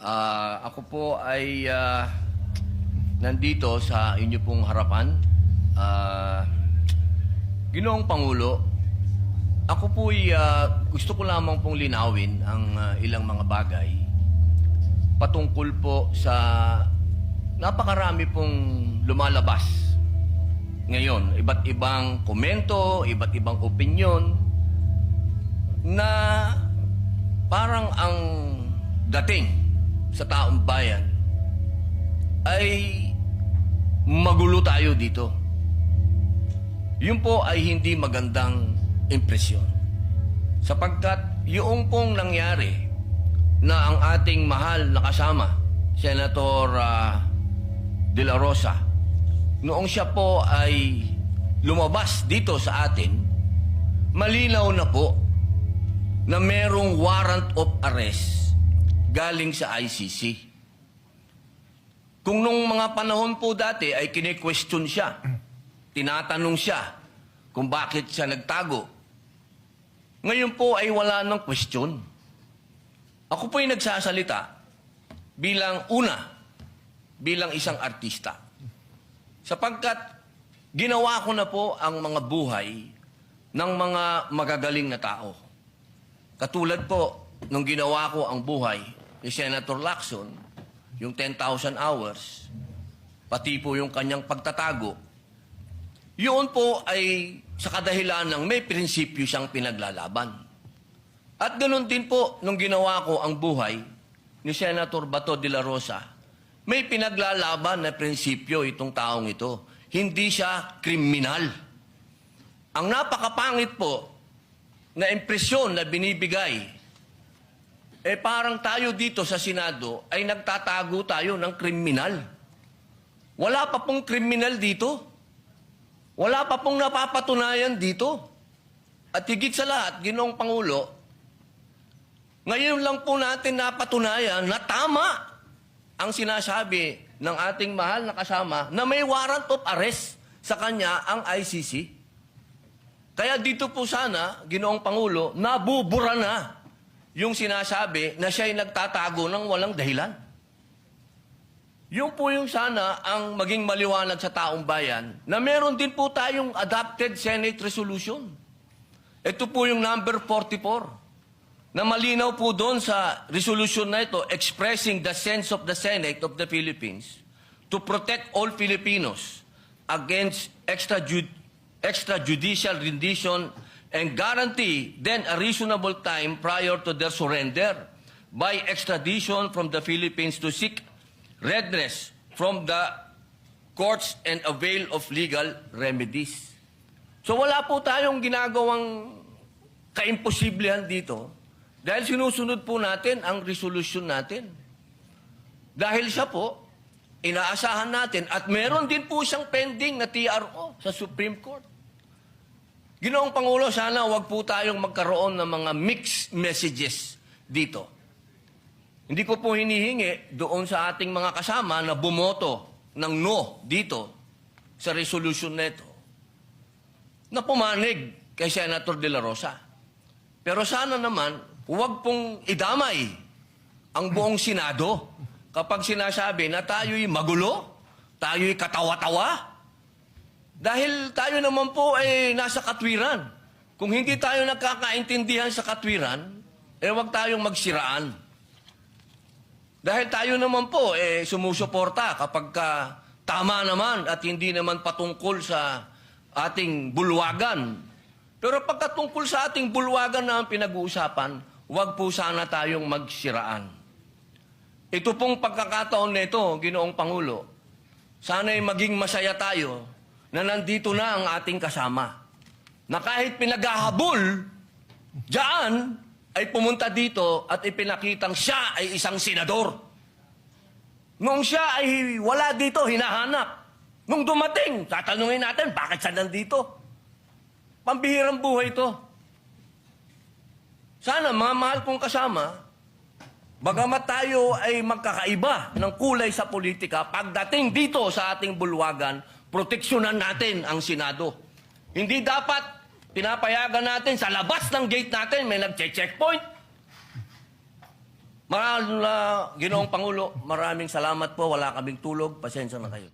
Ako po ay nandito sa inyo pong harapan. Ginoong Pangulo, ako po ay gusto ko lamang pong linawin ang ilang mga bagay patungkol po sa napakarami pong lumalabas ngayon. Iba't ibang komento, iba't ibang opinyon na parang ang dating sa taong bayan ay magulo tayo dito. Yun po ay hindi magandang impresyon. Sapagkat yung pong nangyari na ang ating mahal na kasama, Senator De La Rosa, noong siya po ay lumabas dito sa atin, malinaw na po na merong warrant of arrest galing sa ICC. Kung nung mga panahon po dati ay kine-question siya, tinatanong siya kung bakit siya nagtago, ngayon po ay wala ng question. Ako po ay nagsasalita bilang isang artista. Sapagkat ginawa ko na po ang mga buhay ng mga magagaling na tao. Katulad po, nung ginawa ko ang buhay ni Senator Lacson, yung 10,000 hours, pati po yung kanyang pagtatago, yun po ay sa kadahilan ng may prinsipyo siyang pinaglalaban. At ganoon din po, nung ginawa ko ang buhay ni Senator Bato de la Rosa, may pinaglalaban na prinsipyo itong taong ito. Hindi siya kriminal. Ang napakapangit po na impresyon na binibigay, parang tayo dito sa Senado ay nagtatago tayo ng kriminal. Wala pa pong kriminal dito. Wala pa pong napapatunayan dito. At higit sa lahat, Ginoong Pangulo, ngayon lang po natin napatunayan na tama ang sinasabi ng ating mahal na kasama na may warrant of arrest sa kanya ang ICC. Kaya dito po sana, Ginoong Pangulo, nabubura na yung sinasabi na siya'y nagtatago ng walang dahilan. Yun po yung sana ang maging maliwanag sa taong bayan na meron din po tayong adopted Senate resolution. Ito po yung number 44 na malinaw po doon sa resolution na ito expressing the sense of the Senate of the Philippines to protect all Filipinos against extrajudicial rendition and guarantee then a reasonable time prior to their surrender by extradition from the Philippines to seek redress from the courts and avail of legal remedies. So wala po tayong ginagawang kaimposiblihan dito dahil sinusunod po natin ang resolution natin. Dahil siya po, inaasahan natin at meron din po siyang pending na TRO sa Supreme Court. Ginoong Pangulo, sana wag po tayong magkaroon ng mga mixed messages dito. Hindi ko po hinihingi doon sa ating mga kasama na bumoto ng no dito sa resolution nito na pumanig kay Senator De La Rosa. Pero sana naman, huwag pong idamay ang buong Senado kapag sinasabi na tayo'y magulo, tayo'y katawa-tawa. Dahil tayo naman po ay nasa katwiran. Kung hindi tayo nagkakaintindihan sa katwiran, huwag tayong magsiraan. Dahil tayo naman po sumusuporta kapag tama naman at hindi naman patungkol sa ating bulwagan. Pero pagkatungkol sa ating bulwagan na ang pinag-uusapan, huwag po sana tayong magsiraan. Ito pong pagkakataon nito, Ginoong Pangulo, sana'y maging masaya tayo na nandito na ang ating kasama. Na kahit pinaghahabol, diyan ay pumunta dito at ipinakitang siya ay isang senador. Noong siya ay wala dito, hinahanap. Nung dumating, tatanungin natin, bakit siya nandito? Pambihirang buhay ito. Sana, mga mahal kong kasama, bagamat tayo ay magkakaiba ng kulay sa politika, pagdating dito sa ating bulwagan, proteksyonan natin ang Senado. Hindi dapat pinapayagan natin sa labas ng gate natin, may nagche-checkpoint. Ginoong Pangulo, maraming salamat po. Wala kaming tulog. Pasensya na kayo.